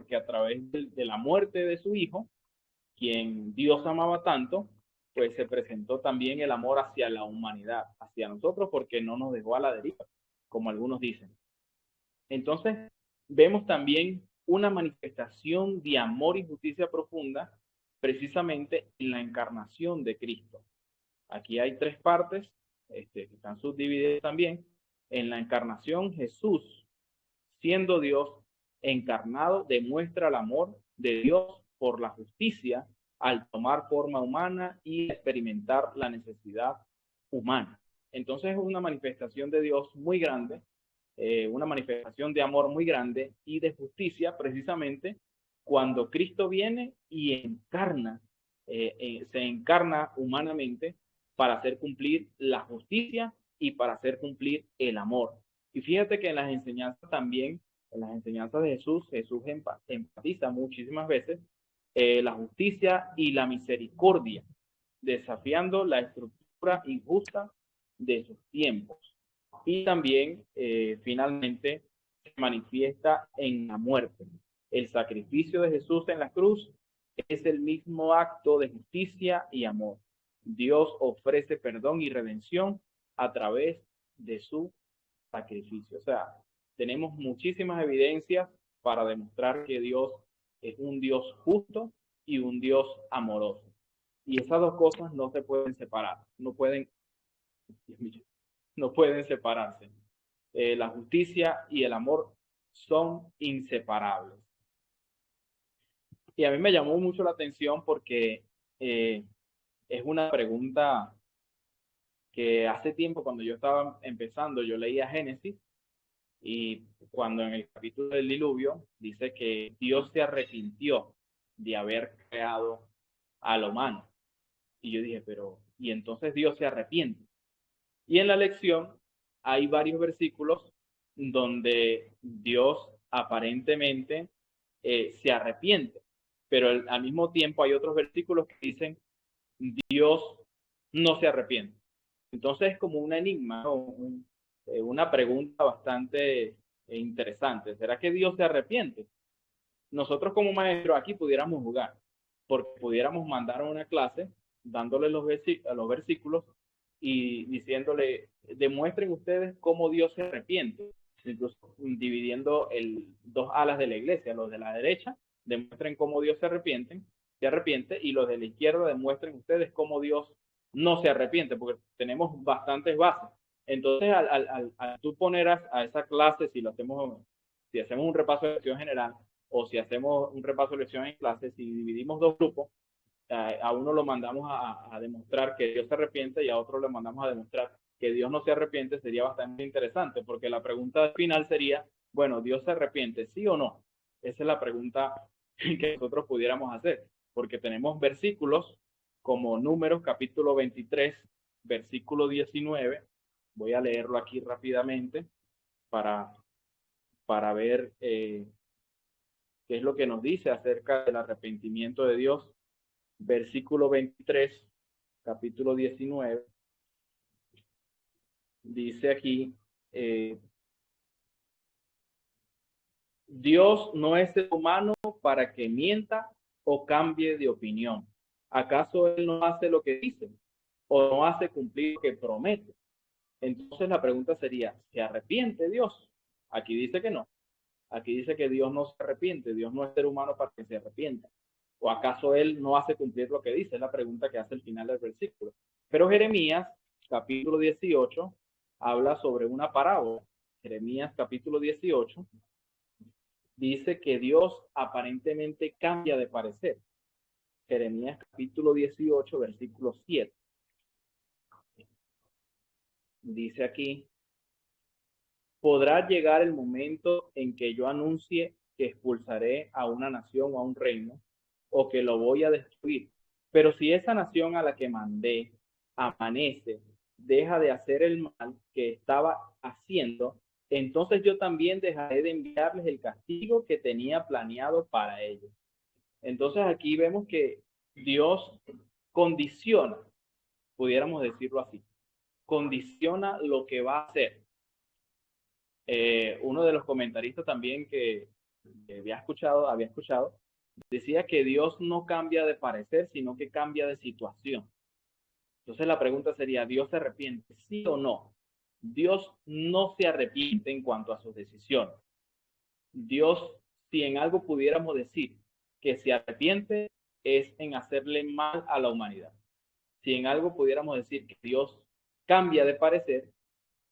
porque a través de la muerte de su hijo, quien Dios amaba tanto, pues se presentó también el amor hacia la humanidad, hacia nosotros, porque no nos dejó a la deriva, como algunos dicen. Entonces, vemos también una manifestación de amor y justicia profunda precisamente en la encarnación de Cristo. Aquí hay tres partes que están subdivididas también. En la encarnación, Jesús, siendo Dios encarnado, demuestra el amor de Dios por la justicia al tomar forma humana y experimentar la necesidad humana. Entonces es una manifestación de Dios muy grande, una manifestación de amor muy grande y de justicia precisamente cuando Cristo viene y encarna, se encarna humanamente para hacer cumplir la justicia y para hacer cumplir el amor. Y fíjate que en las enseñanzas también, en las enseñanzas de Jesús, Jesús enfatiza muchísimas veces la justicia y la misericordia, desafiando la estructura injusta de sus tiempos. Y también, finalmente, se manifiesta en la muerte. El sacrificio de Jesús en la cruz es el mismo acto de justicia y amor. Dios ofrece perdón y redención a través de su sacrificio. O sea, tenemos muchísimas evidencias para demostrar que Dios es un Dios justo y un Dios amoroso. Y esas dos cosas no se pueden separar, no pueden separarse. La justicia y el amor son inseparables. Y a mí me llamó mucho la atención porque es una pregunta que hace tiempo, cuando yo estaba empezando, yo leía Génesis, y cuando en el capítulo del diluvio dice que Dios se arrepintió de haber creado al humano. Y yo dije, pero, ¿y entonces Dios se arrepiente? Y en la lección hay varios versículos donde Dios aparentemente se arrepiente, pero al mismo tiempo hay otros versículos que dicen Dios no se arrepiente. Entonces es como un enigma, ¿no? Una pregunta bastante interesante. ¿Será que Dios se arrepiente? Nosotros como maestros aquí pudiéramos jugar, porque pudiéramos mandar una clase dándole los versículos y diciéndole, demuestren ustedes cómo Dios se arrepiente, incluso dividiendo dos alas de la iglesia, los de la derecha demuestren cómo Dios se arrepiente, y los de la izquierda demuestren ustedes cómo Dios no se arrepiente, porque tenemos bastantes bases. Entonces, al tú poner a esa clase, si hacemos un repaso de lección general, o si hacemos un repaso de lección en clase, si dividimos dos grupos, a uno lo mandamos a demostrar que Dios se arrepiente y a otro le mandamos a demostrar que Dios no se arrepiente, sería bastante interesante, porque la pregunta final sería, bueno, ¿Dios se arrepiente, sí o no? Esa es la pregunta que nosotros pudiéramos hacer, porque tenemos versículos como Números capítulo 23, versículo 19. Voy a leerlo aquí rápidamente para, para ver qué es lo que nos dice acerca del arrepentimiento de Dios. Versículo 23, capítulo 19, dice aquí, Dios no es ser humano para que mienta o cambie de opinión. ¿Acaso Él no hace lo que dice o no hace cumplir lo que promete? Entonces la pregunta sería, ¿se arrepiente Dios? Aquí dice que no. Aquí dice que Dios no se arrepiente, Dios no es ser humano para que se arrepienta. ¿O acaso Él no hace cumplir lo que dice? Es la pregunta que hace al final del versículo. Pero Jeremías, capítulo 18, habla sobre una parábola. Jeremías, capítulo 18, dice que Dios aparentemente cambia de parecer. Jeremías, capítulo 18, versículo 7. Dice aquí, podrá llegar el momento en que yo anuncie que expulsaré a una nación o a un reino, o que lo voy a destruir. Pero si esa nación a la que mandé amanece, deja de hacer el mal que estaba haciendo, entonces yo también dejaré de enviarles el castigo que tenía planeado para ellos. Entonces aquí vemos que Dios condiciona, pudiéramos decirlo así, condiciona lo que va a hacer. Uno de los comentaristas también que había escuchado, decía que Dios no cambia de parecer, sino que cambia de situación. Entonces la pregunta sería, ¿Dios se arrepiente? ¿Sí o no? Dios no se arrepiente en cuanto a sus decisiones. Dios, si en algo pudiéramos decir que se arrepiente, es en hacerle mal a la humanidad. Si en algo pudiéramos decir que Dios cambia de parecer,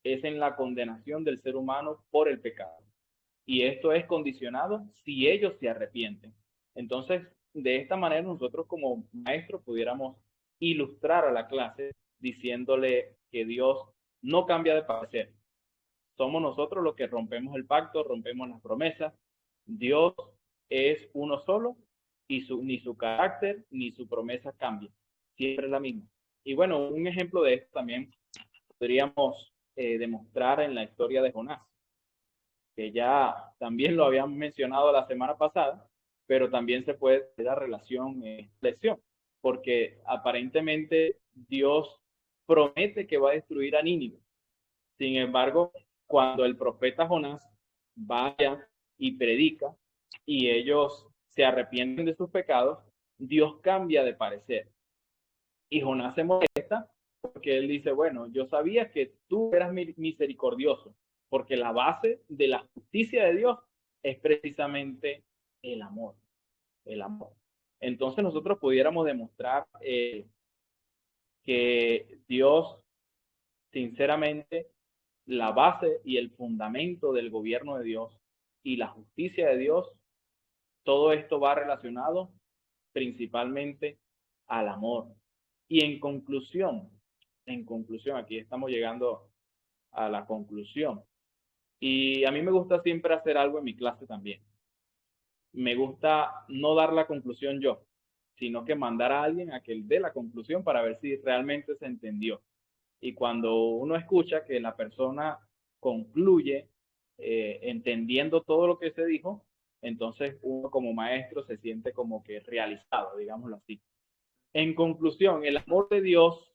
es en la condenación del ser humano por el pecado. Y esto es condicionado si ellos se arrepienten. Entonces, de esta manera nosotros como maestros pudiéramos ilustrar a la clase diciéndole que Dios no cambia de parecer. Somos nosotros los que rompemos el pacto, rompemos las promesas. Dios es uno solo y ni su carácter ni su promesa cambia. Siempre es la misma. Y bueno, un ejemplo de esto también podríamos demostrar en la historia de Jonás, que ya también lo habíamos mencionado la semana pasada, pero también se puede dar relación en esta lección, porque aparentemente Dios promete que va a destruir a Nínive. Sin embargo, cuando el profeta Jonás vaya y predica y ellos se arrepienten de sus pecados, Dios cambia de parecer. Y Jonás se molesta porque él dice, bueno, yo sabía que tú eras misericordioso, porque la base de la justicia de Dios es precisamente el amor, el amor. Entonces nosotros pudiéramos demostrar que Dios, sinceramente, la base y el fundamento del gobierno de Dios y la justicia de Dios, todo esto va relacionado principalmente al amor. Y en conclusión, aquí estamos llegando a la conclusión. Y a mí me gusta siempre hacer algo en mi clase también. Me gusta no dar la conclusión yo, sino que mandar a alguien a que él dé la conclusión para ver si realmente se entendió. Y cuando uno escucha que la persona concluye entendiendo todo lo que se dijo, entonces uno como maestro se siente como que realizado, digámoslo así. En conclusión, el amor de Dios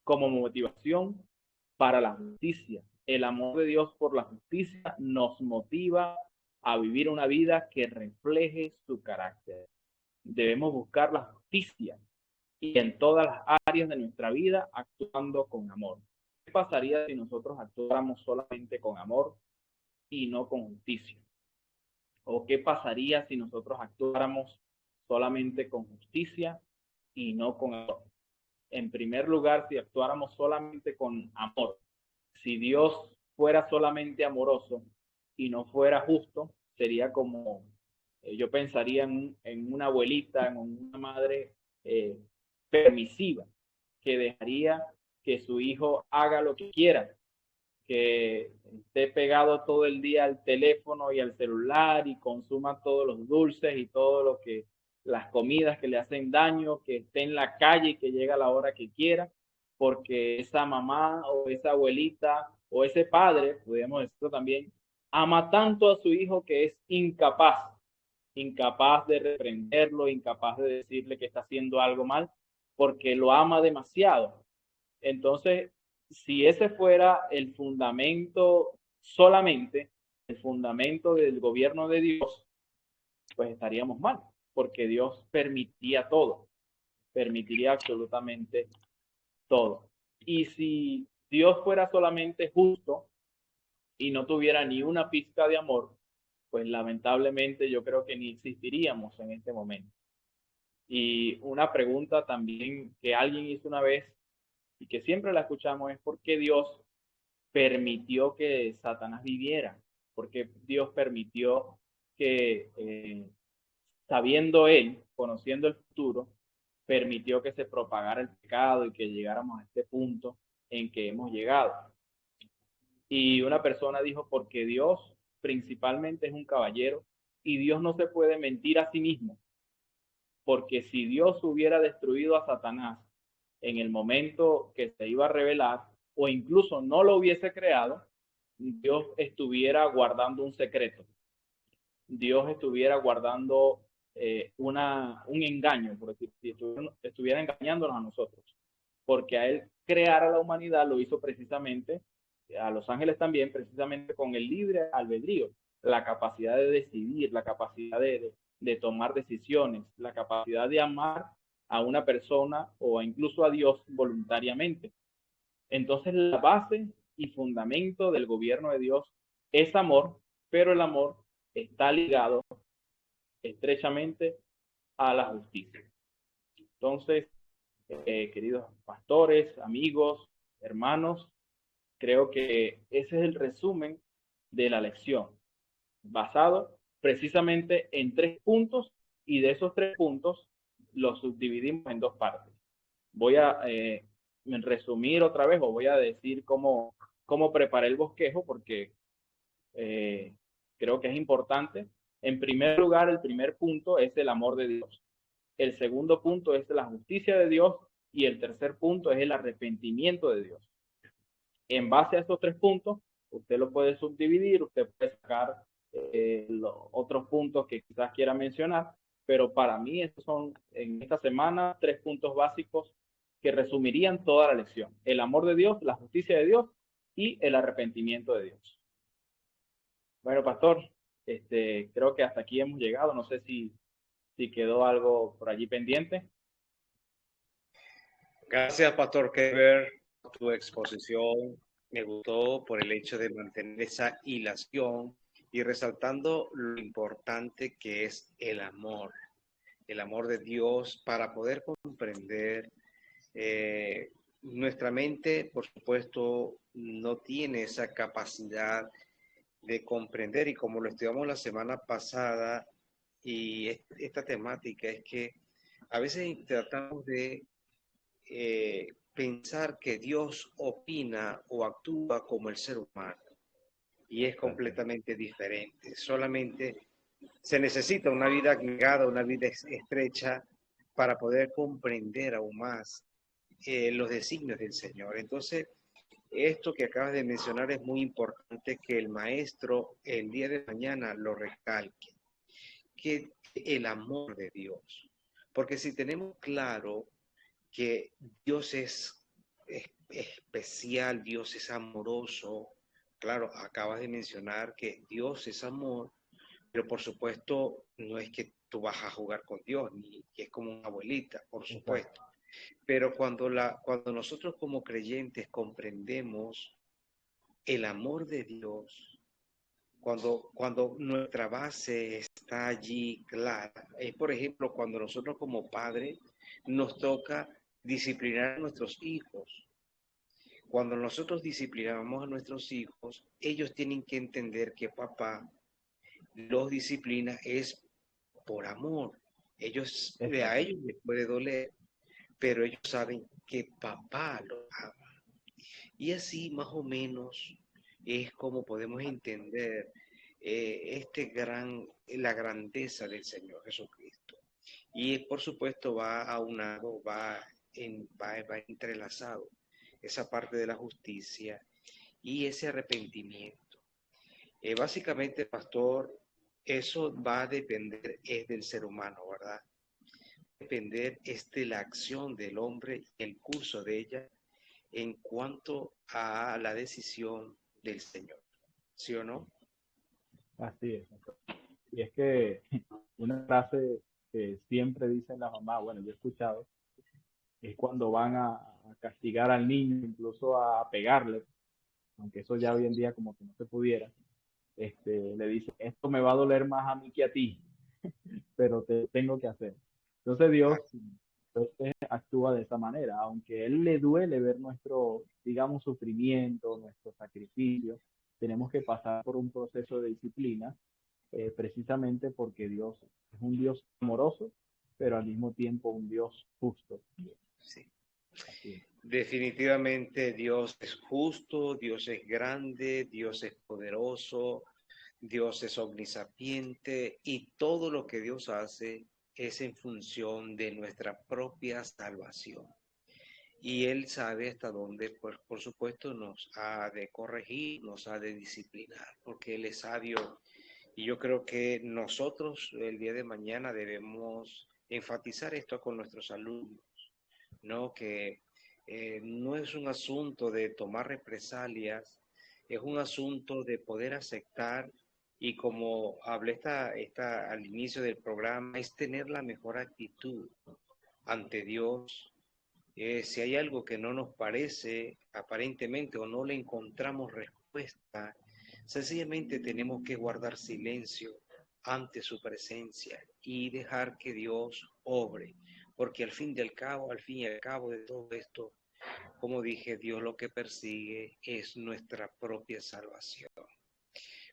como motivación para la justicia. El amor de Dios por la justicia nos motiva a vivir una vida que refleje su carácter. Debemos buscar la justicia y en todas las áreas de nuestra vida actuando con amor. ¿Qué pasaría si nosotros actuáramos solamente con amor y no con justicia? ¿O qué pasaría si nosotros actuáramos solamente con justicia y no con amor? En primer lugar, si actuáramos solamente con amor, si Dios fuera solamente amoroso y no fuera justo, sería como, yo pensaría en una abuelita, en una madre eh, permisiva, que dejaría que su hijo haga lo que quiera, que esté pegado todo el día al teléfono y al celular y consuma todos los dulces y todo lo que las comidas que le hacen daño, que esté en la calle y que llegue a la hora que quiera, porque esa mamá o esa abuelita o ese padre, podríamos decirlo también, ama tanto a su hijo que es incapaz de reprenderlo, incapaz de decirle que está haciendo algo mal, porque lo ama demasiado. Entonces, si ese fuera el fundamento solamente, el fundamento del gobierno de Dios, pues estaríamos mal, porque Dios permitía todo, permitiría absolutamente todo. Y si Dios fuera solamente justo y no tuviera ni una pizca de amor, pues lamentablemente yo creo que ni existiríamos en este momento. Y una pregunta también que alguien hizo una vez y que siempre la escuchamos es ¿por qué Dios permitió que Satanás viviera? ¿Por qué Dios permitió que, sabiendo él, conociendo el futuro, permitió que se propagara el pecado y que llegáramos a este punto en que hemos llegado? Y una persona dijo, porque Dios principalmente es un caballero y Dios no se puede mentir a sí mismo, porque si Dios hubiera destruido a Satanás en el momento que se iba a revelar, o incluso no lo hubiese creado, Dios estuviera guardando un secreto. Dios estuviera guardando un engaño, por decir, si estuviera engañándonos a nosotros. Porque a él crear a la humanidad lo hizo precisamente, a los ángeles también, precisamente con el libre albedrío. la capacidad de decidir, la capacidad de tomar decisiones, la capacidad de amar a una persona o incluso a Dios voluntariamente. Entonces la base y fundamento del gobierno de Dios es amor, pero el amor está ligado estrechamente a la justicia. Entonces, queridos pastores, amigos, hermanos, creo que ese es el resumen de la lección, basado precisamente en 3 puntos, y de esos 3 puntos los subdividimos en 2 partes. Voy a resumir otra vez, o voy a decir cómo preparé el bosquejo, porque creo que es importante. En primer lugar, el primer punto es el amor de Dios. El segundo punto es la justicia de Dios, y el tercer punto es el arrepentimiento de Dios. En base a estos 3 puntos, usted lo puede subdividir, usted puede sacar los otros puntos que quizás quiera mencionar, pero para mí estos son, en esta semana, 3 puntos básicos que resumirían toda la lección: el amor de Dios, la justicia de Dios y el arrepentimiento de Dios. Bueno, pastor, creo que hasta aquí hemos llegado. No sé si quedó algo por allí pendiente. Gracias, Pastor Keber, por tu exposición. Me gustó por el hecho de mantener esa hilación y resaltando lo importante que es el amor de Dios para poder comprender. Nuestra mente, por supuesto, no tiene esa capacidad de comprender, y como lo estudiamos la semana pasada, y esta temática es que a veces tratamos de pensar que Dios opina o actúa como el ser humano, y es completamente diferente. Solamente se necesita una vida agregada, una vida estrecha para poder comprender aún más los designios del Señor. Entonces, esto que acabas de mencionar es muy importante que el maestro el día de mañana lo recalque, que el amor de Dios. Porque si tenemos claro que Dios es especial, Dios es amoroso, claro, acabas de mencionar que Dios es amor, pero por supuesto no es que tú vas a jugar con Dios, ni que es como una abuelita, por supuesto. Pero cuando nosotros como creyentes comprendemos el amor de Dios, cuando nuestra base está allí clara, es por ejemplo cuando nosotros como padres nos toca disciplinar a nuestros hijos. Cuando nosotros disciplinamos a nuestros hijos, ellos tienen que entender que papá los disciplina es por amor. A ellos les puede doler, pero ellos saben que papá los ama. Y así más o menos es como podemos entender la grandeza del Señor Jesucristo. Y por supuesto va aunado, va entrelazado esa parte de la justicia y ese arrepentimiento. Básicamente, pastor, eso va a depender es del ser humano, ¿verdad? Depender es de la acción del hombre y el curso de ella en cuanto a la decisión del Señor, ¿sí o no? Así es. Y es que una frase que siempre dicen las mamás, bueno, yo he escuchado, es cuando van a castigar al niño, incluso a pegarle, aunque eso ya hoy en día como que no se pudiera. Le dice, esto me va a doler más a mí que a ti, pero te tengo que hacer. Entonces Dios entonces, actúa de esa manera, aunque a Él le duele ver nuestro, digamos, sufrimiento, nuestro sacrificio, tenemos que pasar por un proceso de disciplina, precisamente porque Dios es un Dios amoroso, pero al mismo tiempo un Dios justo. Sí. Definitivamente Dios es justo, Dios es grande, Dios es poderoso, Dios es omnisapiente, y todo lo que Dios hace es en función de nuestra propia salvación. Y Él sabe hasta dónde, pues, por supuesto, nos ha de corregir, nos ha de disciplinar, porque Él es sabio. Y yo creo que nosotros el día de mañana debemos enfatizar esto con nuestros alumnos, ¿no? Que no es un asunto de tomar represalias, es un asunto de poder aceptar Y como hablé al inicio del programa, es tener la mejor actitud ante Dios. Si hay algo que no nos parece aparentemente o no le encontramos respuesta, sencillamente tenemos que guardar silencio ante su presencia y dejar que Dios obre, porque al fin y al cabo de todo esto, como dije, Dios lo que persigue es nuestra propia salvación.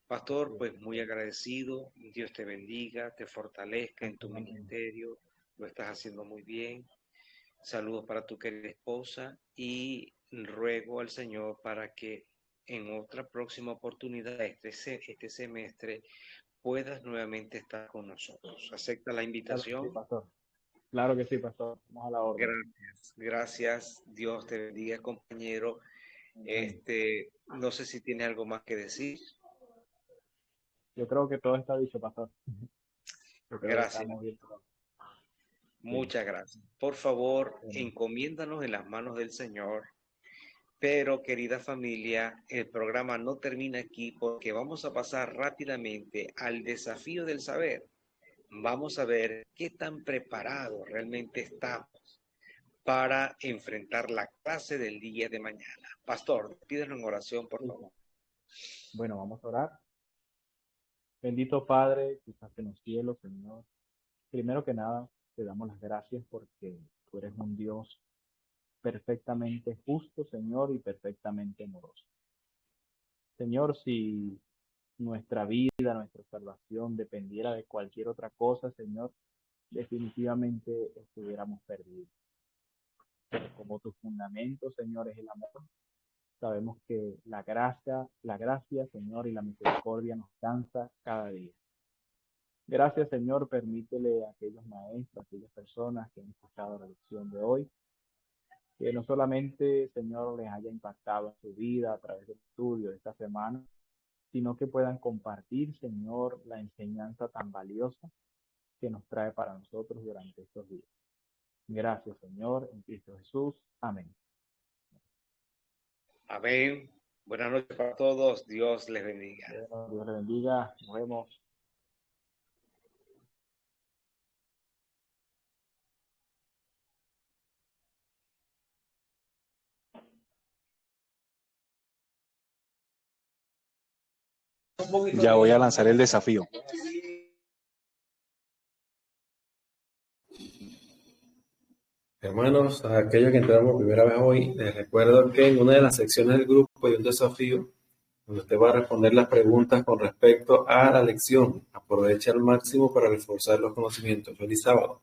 Pastor, pues muy agradecido, Dios te bendiga, te fortalezca en tu ministerio, lo estás haciendo muy bien. Saludos para tu querida esposa y ruego al Señor para que en otra próxima oportunidad este semestre puedas nuevamente estar con nosotros. ¿Acepta la Claro que sí, invitación? pastor. Claro que sí, pastor. Vamos a la orden. Gracias. Dios te bendiga, compañero. No sé si tienes algo más que decir. Yo creo que todo está dicho, pastor. Yo creo que Gracias. estamos bien. Muchas gracias. Por favor, encomiéndanos en las manos del Señor. Pero, querida familia, el programa no termina aquí porque vamos a pasar rápidamente al desafío del saber. Vamos a ver qué tan preparados realmente estamos para enfrentar la clase del día de mañana. Pastor, pídelo en oración, por favor. Bueno, vamos a orar. Bendito Padre, que estás en los cielos, Señor. Primero que nada, te damos las gracias porque tú eres un Dios perfectamente justo, Señor, y perfectamente amoroso. Señor, si nuestra vida, nuestra salvación dependiera de cualquier otra cosa, Señor, definitivamente estuviéramos perdidos. Pero como tu fundamento, Señor, es el amor, sabemos que la gracia, Señor, y la misericordia nos cansa cada día. Gracias, Señor, permítele a aquellos maestros, a aquellas personas que han escuchado la lección de hoy, que no solamente, Señor, les haya impactado en su vida a través del estudio de esta semana, sino que puedan compartir, Señor, la enseñanza tan valiosa que nos trae para nosotros durante estos días. Gracias, Señor, en Cristo Jesús. Amén. Amén. Buenas noches para todos. Dios les bendiga. Bueno, Dios les bendiga. Nos vemos. Ya voy a lanzar el desafío. Hermanos, a aquellos que entramos por primera vez hoy, les recuerdo que en una de las secciones del grupo hay un desafío donde usted va a responder las preguntas con respecto a la lección. Aproveche al máximo para reforzar los conocimientos. Feliz sábado.